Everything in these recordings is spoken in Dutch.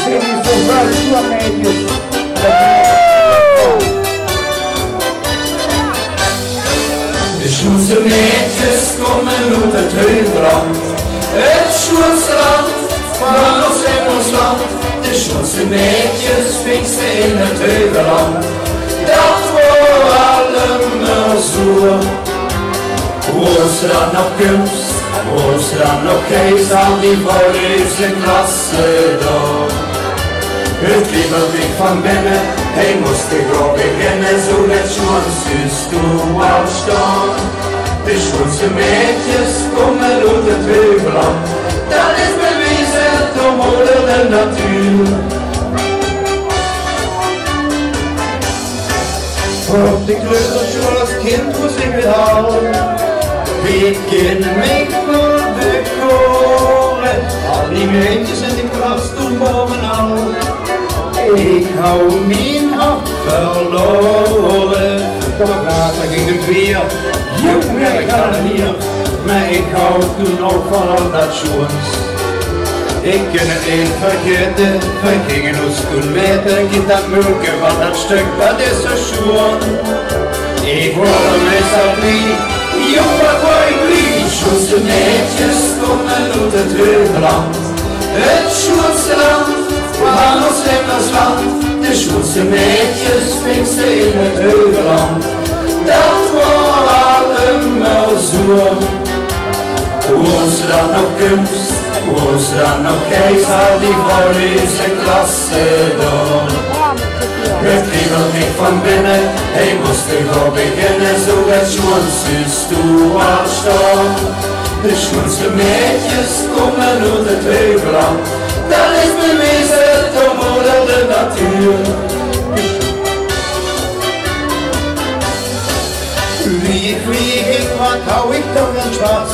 Series zo vuil, meisjes. De Sjoerdse meisjes komen uit het Heuveland. Het Sjoerdse land van ons land. De Sjoerdse meisjes fietsen in het Heuveland. Dat wordt allemaal zo. Hoe ze dan nog kunst, hoe ze dan nog geest, al die voorleefse klasse door. Het kriebelt ik van binnen, hij moest ik op beginnen, zo net Sjoerdse toe al staan. De Sjoerdse meisjes komen uit het Heuveland, dat is bewezen door moeder de natuur. Op de kleuterschool als kind moest ik het halen. Ik ken mij voor de koren, al die meisjes in de klas toen bovenal. Ik hou mijn hart verloren. Toch later ging het weer, jongen, ik ga er hier. Maar ik hou toen ook van al dat Sjoerds. Ik kan het niet vergeten, we gingen ons toen weten, ik dat mulken van dat stuk, dat is zo Sjoerd. Ik hoorde meestal niet, jongen, wat wou ik lief. Sjoerdse meisjes komen uit het Heuveland, het Sjoerdse land, van ons land. De Sjoerdse meisjes fietsen in het Heuveland, dat wordt allemaal zo. Hoe ze dan nog kunst, hoe ze dan nog geest, al die voorleefse klasse door. Het kriebelt niet van binnen, hij moest er gewoon beginnen, zo het Sjoerdse toe al staan. De Sjoerdse meisjes komen uit het Heuveland, dat is bewezen door moeder de natuur. Wie ik, wat hou ik toch een Spaß?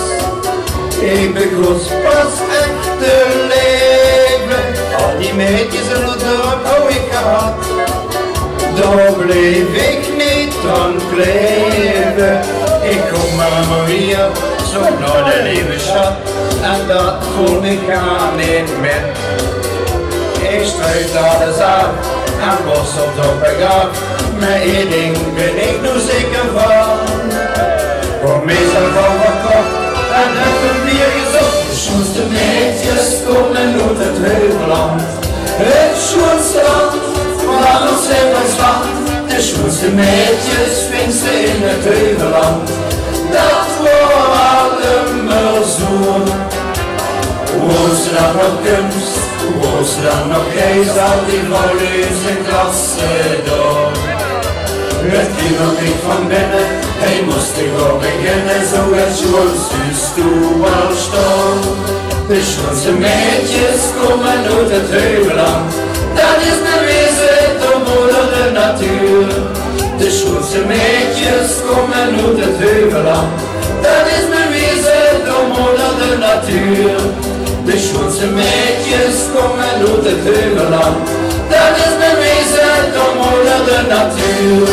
Ik begroet pas echte leven, al die meisjes in het dorp hou ik gehad. Daar bleef ik niet aan kleven, ik kom maar weer, zo naar de lieve schat, en dat voel ik aan in met. Ik struik alles af, en borstelt op en af, maar één ding ben ik nu zeker van. Voor meestal van wat kort, en even weer gezocht. De Sjoerdse meisjes komen uit het Heuveland, het Sjoerdse land, van ons land. De Sjoerdse meisjes fietsen in het Heuveland, dat wordt allemaal zo. Hoe ze dan nog kunst, hoe ze dan nog geest, al die voorleefse klasse door. Het kriebelt niet van binnen, hij moest er gewoon beginnen, zo het Sjoerdse toe al staan. De Sjoerdse meisjes komen uit het Heuveland, dat is bewezen door moeder de natuur. De Sjoerdse meisjes komen uit het Heuveland, dat is bewezen door moeder de natuur. De Sjoerdse meisjes komen uit het Heuveland, dat is bewezen door moeder de natuur.